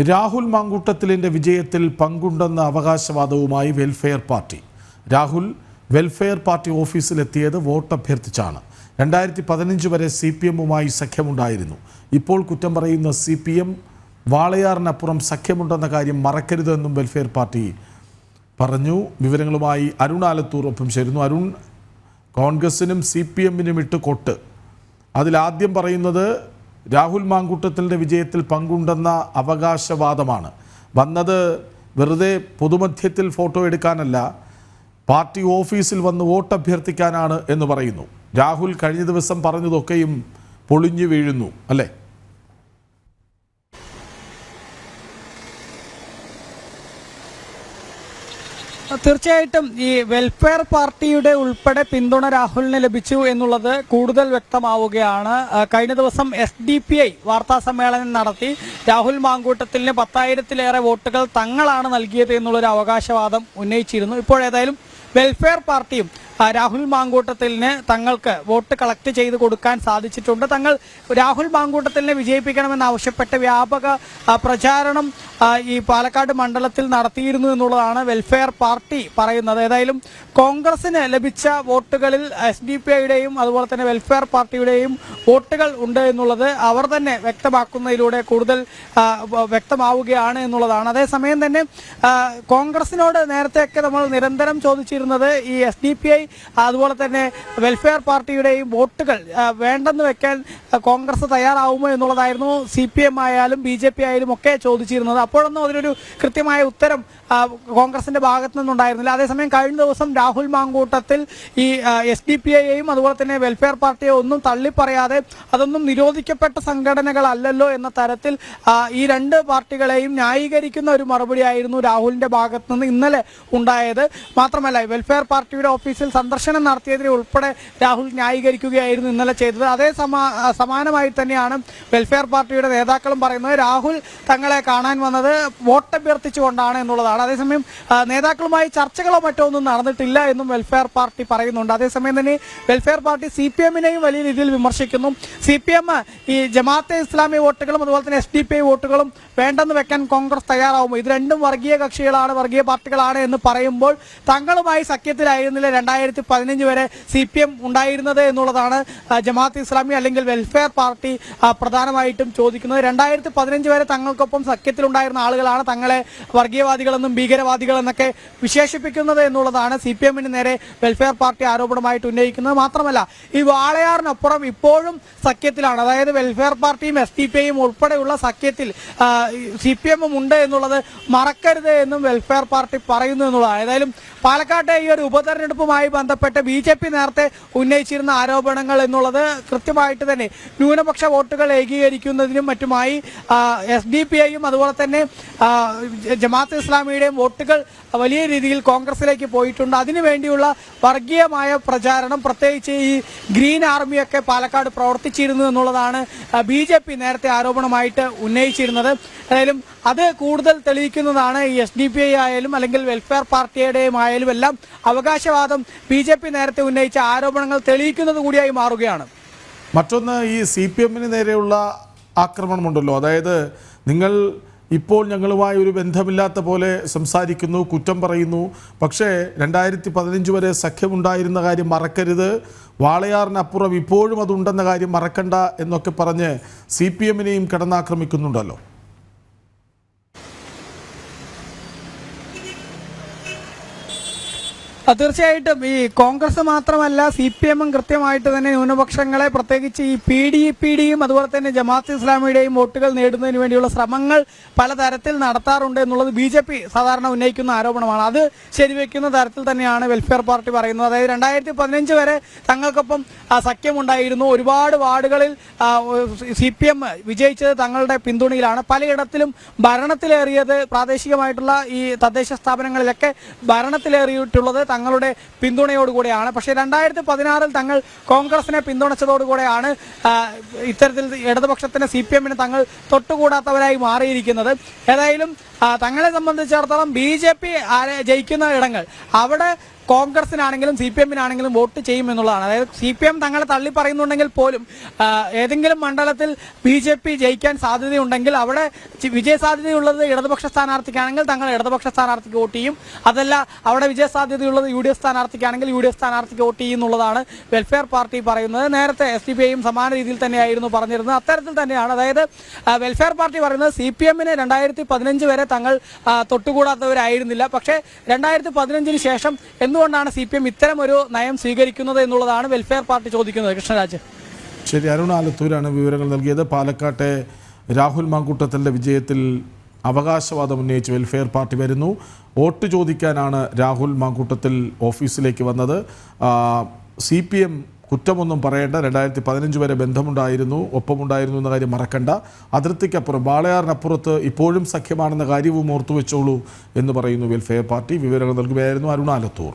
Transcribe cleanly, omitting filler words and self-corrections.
രാഹുൽ മാങ്കൂട്ടത്തിലിൻ്റെ വിജയത്തിൽ പങ്കുണ്ടെന്ന അവകാശവാദവുമായി welfare party. Rahul welfare party ഓഫീസിലെത്തിയത് വോട്ട് അഭ്യർത്ഥിച്ചാണ്. 2015 വരെ CPM-ഉമായി സഖ്യമുണ്ടായിരുന്നു. ഇപ്പോൾ കുറ്റം പറയുന്ന CPM വാളയാറിനപ്പുറം സഖ്യമുണ്ടെന്ന കാര്യം മറക്കരുതെന്നും വെൽഫെയർ പാർട്ടി പറഞ്ഞു. വിവരങ്ങളുമായി അരുൺ ആലത്തൂർ ഒപ്പം ചേരുന്നു. അരുൺ, കോൺഗ്രസിനും CPM-നും ഇട്ട് കൊട്ട്. അതിലാദ്യം പറയുന്നത് രാഹുൽ മാങ്കൂട്ടത്തിലിൻ്റെ വിജയത്തിൽ പങ്കുണ്ടെന്ന അവകാശവാദമാണ്. വന്നത് വെറുതെ പൊതുമധ്യത്തിൽ ഫോട്ടോ എടുക്കാനല്ല, പാർട്ടി ഓഫീസിൽ വന്ന് വോട്ട് അഭ്യർത്ഥിക്കാനാണ് എന്ന് പറയുന്നു. രാഹുൽ കഴിഞ്ഞ ദിവസം പറഞ്ഞതൊക്കെയും പൊളിഞ്ഞു വീഴുന്നു അല്ലേ? തീർച്ചയായിട്ടും ഈ വെൽഫെയർ പാർട്ടിയുടെ ഉൾപ്പെടെ പിന്തുണ രാഹുലിന് ലഭിച്ചു എന്നുള്ളത് കൂടുതൽ വ്യക്തമാവുകയാണ്. കഴിഞ്ഞ ദിവസം SDPI വാർത്താ സമ്മേളനം നടത്തി രാഹുൽ മാങ്കൂട്ടത്തിലിന് 10,000-ലേറെ വോട്ടുകൾ തങ്ങളാണ് നൽകിയത് എന്നുള്ളൊരു അവകാശവാദം ഉന്നയിച്ചിരുന്നു. ഇപ്പോഴേതായാലും വെൽഫെയർ പാർട്ടിയും രാഹുൽ മാങ്കൂട്ടത്തിലിന് തങ്ങൾക്ക് വോട്ട് കളക്ട് ചെയ്ത് കൊടുക്കാൻ സാധിച്ചിട്ടുണ്ട്. തങ്ങൾ രാഹുൽ മാങ്കൂട്ടത്തിലിനെ വിജയിപ്പിക്കണമെന്നാവശ്യപ്പെട്ട് വ്യാപക പ്രചാരണം ഈ പാലക്കാട് മണ്ഡലത്തിൽ നടത്തിയിരുന്നു എന്നുള്ളതാണ് വെൽഫെയർ പാർട്ടി പറയുന്നത്. ഏതായാലും കോൺഗ്രസിന് ലഭിച്ച വോട്ടുകളിൽ SDPIയുടെയും അതുപോലെ തന്നെ വെൽഫെയർ പാർട്ടിയുടെയും വോട്ടുകൾ ഉണ്ട് എന്നുള്ളത് അവർ തന്നെ വ്യക്തമാക്കുന്നതിലൂടെ കൂടുതൽ വ്യക്തമാവുകയാണ് എന്നുള്ളതാണ്. അതേസമയം തന്നെ കോൺഗ്രസിനോട് നേരത്തെയൊക്കെ നമ്മൾ നിരന്തരം ചോദിച്ചിരുന്നത് ഈ SDPI അതുപോലെ തന്നെ വെൽഫെയർ പാർട്ടിയുടെയും വോട്ടുകൾ വേണ്ടെന്ന് വെക്കാൻ കോൺഗ്രസ് തയ്യാറാവുമോ എന്നുള്ളതായിരുന്നു. CPM ആയാലും BJP ആയാലും ഒക്കെ ചോദിച്ചിരുന്നത്. അപ്പോഴൊന്നും അതിനൊരു കൃത്യമായ ഉത്തരം കോൺഗ്രസിന്റെ ഭാഗത്തു നിന്നുണ്ടായിരുന്നില്ല. അതേസമയം കഴിഞ്ഞ ദിവസം രാഹുൽ മാങ്കൂട്ടത്തിൽ ഈ SDPIയെയും അതുപോലെ തന്നെ വെൽഫെയർ പാർട്ടിയെ ഒന്നും തള്ളിപ്പറയാതെ അതൊന്നും നിരോധിക്കപ്പെട്ട സംഘടനകളല്ലല്ലോ എന്ന തരത്തിൽ ഈ രണ്ട് പാർട്ടികളെയും ന്യായീകരിക്കുന്ന ഒരു മറുപടിയായിരുന്നു രാഹുലിന്റെ ഭാഗത്തു നിന്ന് ഇന്നലെ ഉണ്ടായത്. മാത്രമല്ല വെൽഫെയർ പാർട്ടിയുടെ ഓഫീസിൽ സന്ദർശനം നടത്തിയതിനെ ഉൾപ്പെടെ രാഹുൽ ന്യായീകരിക്കുകയായിരുന്നു ഇന്നലെ ചെയ്തത്. അതേ സമാനമായി തന്നെയാണ് വെൽഫെയർ പാർട്ടിയുടെ നേതാക്കളും പറയുന്നത്. രാഹുൽ തങ്ങളെ കാണാൻ വന്നത് വോട്ടഭ്യർത്ഥിച്ചുകൊണ്ടാണ് എന്നുള്ളതാണ്. അതേസമയം നേതാക്കളുമായി ചർച്ചകളോ മറ്റോ ഒന്നും നടന്നിട്ടില്ല എന്നും വെൽഫെയർ പാർട്ടി പറയുന്നുണ്ട്. അതേസമയം തന്നെ വെൽഫെയർ പാർട്ടി CPM-നെയും വലിയ രീതിയിൽ വിമർശിക്കുന്നു. CPM ഈ ജമാഅത്തെ ഇസ്ലാമി വോട്ടുകളും അതുപോലെ തന്നെ SDPI വോട്ടുകളും വേണ്ടെന്ന് വെക്കാൻ കോൺഗ്രസ് തയ്യാറാവുമോ? ഇത് രണ്ടും വർഗീയ കക്ഷികളാണ്, വർഗീയ പാർട്ടികളാണ് എന്ന് പറയുമ്പോൾ തങ്ങളുമായി സഖ്യത്തിലായിരുന്നില്ല 2015 വരെ CPM ഉണ്ടായിരുന്നത് എന്നുള്ളതാണ് ജമാഅത്തെ ഇസ്ലാമി അല്ലെങ്കിൽ വെൽഫെയർ പാർട്ടി പ്രധാനമായിട്ടും ചോദിക്കുന്നത്. 2015 വരെ തങ്ങൾക്കൊപ്പം സഖ്യത്തിലുണ്ടായിരുന്ന ആളുകളാണ് തങ്ങളെ വർഗീയവാദികളെന്നും ഭീകരവാദികളെന്നൊക്കെ വിശേഷിപ്പിക്കുന്നത് എന്നുള്ളതാണ് CPM-ന് നേരെ വെൽഫെയർ പാർട്ടി ആരോപണമായിട്ട് ഉന്നയിക്കുന്നത്. മാത്രമല്ല ഈ വാളയാറിനപ്പുറം ഇപ്പോഴും സഖ്യത്തിലാണ്, അതായത് വെൽഫെയർ പാർട്ടിയും SDPIയും ഉൾപ്പെടെയുള്ള സഖ്യത്തിൽ CPM-ഉം ഉണ്ട് എന്നുള്ളത് മറക്കരുത് എന്നും വെൽഫെയർ പാർട്ടി പറയുന്നു എന്നുള്ളതാണ്. ഏതായാലും പാലക്കാട്ടെ ഈ ഒരു ഉപതെരഞ്ഞെടുപ്പുമായി ബന്ധപ്പെട്ട് BJP നേരത്തെ ഉന്നയിച്ചിരുന്ന ആരോപണങ്ങൾ എന്നുള്ളത് കൃത്യമായിട്ട് തന്നെ ന്യൂനപക്ഷ വോട്ടുകൾ ഏകീകരിക്കുന്നതിനും മറ്റുമായി SDPIയും അതുപോലെ തന്നെ ജമാഅത്തെ ഇസ്ലാമിയുടെയും വോട്ടുകൾ വലിയ രീതിയിൽ കോൺഗ്രസിലേക്ക് പോയിട്ടുണ്ട്. അതിനുവേണ്ടിയുള്ള വർഗീയമായ പ്രചാരണം, പ്രത്യേകിച്ച് ഈ ഗ്രീൻ ആർമിയൊക്കെ പാലക്കാട് പ്രവർത്തിച്ചിരുന്നു എന്നുള്ളതാണ് BJP നേരത്തെ ആരോപണമായിട്ട് ഉന്നയിച്ചിരുന്നത്. ഏതായാലും അത് കൂടുതൽ തെളിയിക്കുന്നതാണ് ഈ SDPI ആയാലും അല്ലെങ്കിൽ വെൽഫെയർ പാർട്ടിയുടെയും ആയാലും എല്ലാം അവകാശവാദം BJP നേരത്തെ ഉന്നയിച്ച ആരോപണങ്ങൾ തെളിയിക്കുന്നത് കൂടിയായി മാറുകയാണ്. മറ്റൊന്ന്, ഈ CPM-ന് നേരെയുള്ള ആക്രമണമുണ്ടല്ലോ, അതായത് നിങ്ങൾ ഇപ്പോൾ ഞങ്ങളുമായി ഒരു ബന്ധമില്ലാത്ത പോലെ സംസാരിക്കുന്നു, കുറ്റം പറയുന്നു, പക്ഷേ 2015 വരെ സഖ്യമുണ്ടായിരുന്ന കാര്യം മറക്കരുത്, വാളയാറിനപ്പുറം ഇപ്പോഴും അതുണ്ടെന്ന കാര്യം മറക്കണ്ട എന്നൊക്കെ പറഞ്ഞ് CPM-നെയും കിടന്നാക്രമിക്കുന്നുണ്ടല്ലോ. തീർച്ചയായിട്ടും ഈ കോൺഗ്രസ് മാത്രമല്ല CPM-ഉം കൃത്യമായിട്ട് തന്നെ ന്യൂനപക്ഷങ്ങളെ, പ്രത്യേകിച്ച് ഈ PDEPDയും അതുപോലെ തന്നെ ജമാഅത്തെ ഇസ്ലാമിയുടെയും വോട്ടുകൾ നേടുന്നതിന് വേണ്ടിയുള്ള ശ്രമങ്ങൾ പലതരത്തിൽ നടത്താറുണ്ട് എന്നുള്ളത് BJP സാധാരണ ഉന്നയിക്കുന്ന ആരോപണമാണ്. അത് ശരിവെക്കുന്ന തരത്തിൽ തന്നെയാണ് വെൽഫെയർ പാർട്ടി പറയുന്നത്. അതായത് 2015 വരെ തങ്ങൾക്കൊപ്പം സഖ്യമുണ്ടായിരുന്നു. ഒരുപാട് വാർഡുകളിൽ CPM വിജയിച്ചത് തങ്ങളുടെ പിന്തുണയിലാണ്. പലയിടത്തിലും ഭരണത്തിലേറിയത്, പ്രാദേശികമായിട്ടുള്ള ഈ തദ്ദേശ സ്ഥാപനങ്ങളിലൊക്കെ ഭരണത്തിലേറിയിട്ടുള്ളത് തങ്ങളുടെ പിന്തുണയോടുകൂടെയാണ്. പക്ഷേ 2016 തങ്ങൾ കോൺഗ്രസിനെ പിന്തുണച്ചതോടുകൂടെയാണ് ഇത്തരത്തിൽ ഇടതുപക്ഷത്തിന് CPM-ന് തങ്ങൾ തൊട്ടുകൂടാത്തവരായി മാറിയിരിക്കുന്നത്. ഏതായാലും തങ്ങളെ സംബന്ധിച്ചിടത്തോളം BJP ജയിക്കുന്ന ഇടങ്ങൾ അവിടെ കോൺഗ്രസിനാണെങ്കിലും CPM-നാണെങ്കിലും വോട്ട് ചെയ്യും എന്നുള്ളതാണ്. അതായത് CPM തങ്ങളെ തള്ളി പറയുന്നുണ്ടെങ്കിൽ പോലും ഏതെങ്കിലും മണ്ഡലത്തിൽ BJP ജയിക്കാൻ സാധ്യതയുണ്ടെങ്കിൽ അവിടെ വിജയസാധ്യതയുള്ളത് ഇടതുപക്ഷ സ്ഥാനാർത്ഥിക്കാണെങ്കിൽ തങ്ങൾ ഇടതുപക്ഷ സ്ഥാനാർത്ഥിക്ക് വോട്ട് ചെയ്യും. അതല്ല അവിടെ വിജയസാധ്യതയുള്ളത് UDF സ്ഥാനാർത്ഥിക്കാണെങ്കിൽ UDF സ്ഥാനാർത്ഥിക്ക് വോട്ട് ചെയ്യും എന്നുള്ളതാണ് വെൽഫെയർ പാർട്ടി പറയുന്നത്. നേരത്തെ SDPIയും സമാന രീതിയിൽ തന്നെയായിരുന്നു പറഞ്ഞിരുന്നത്. അത്തരത്തിൽ തന്നെയാണ്. അതായത് വെൽഫെയർ പാർട്ടി പറയുന്നത് CPM-ന് 2015 വരെ തങ്ങൾ തൊട്ടുകൂടാത്തവരായിരുന്നില്ല. പക്ഷേ 2015 ശേഷം എന്തുകൊണ്ടാണ് CPM ഇത്തരം ഒരു നയം സ്വീകരിക്കുന്നത് എന്നുള്ളതാണ് വെൽഫെയർ പാർട്ടി ചോദിക്കുന്നത്. കൃഷ്ണരാജ്. ശരി, അരുൺ ആലത്തൂരാണ് വിവരങ്ങൾ നൽകിയത്. പാലക്കാട്ടെ രാഹുൽ മാങ്കൂട്ടത്തിൻ്റെ വിജയത്തിൽ അവകാശവാദം ഉന്നയിച്ച് വെൽഫെയർ പാർട്ടി വരുന്നു. വോട്ട് ചോദിക്കാനാണ് രാഹുൽ മാങ്കൂട്ടത്തിൽ ഓഫീസിലേക്ക് വന്നത്. CPM കുറ്റമൊന്നും പറയേണ്ട, 2015 വരെ ബന്ധമുണ്ടായിരുന്നു, ഒപ്പമുണ്ടായിരുന്നു എന്ന കാര്യം മറക്കണ്ട. അതിർത്തിക്കപ്പുറം വാളയാറിനപ്പുറത്ത് ഇപ്പോഴും സഖ്യമാണെന്ന കാര്യവും ഓർത്തുവെച്ചോളൂ എന്ന് പറയുന്നു വെൽഫെയർ പാർട്ടി. വിവരങ്ങൾ നൽകുകയായിരുന്നു അരുൺ ആലത്തൂർ.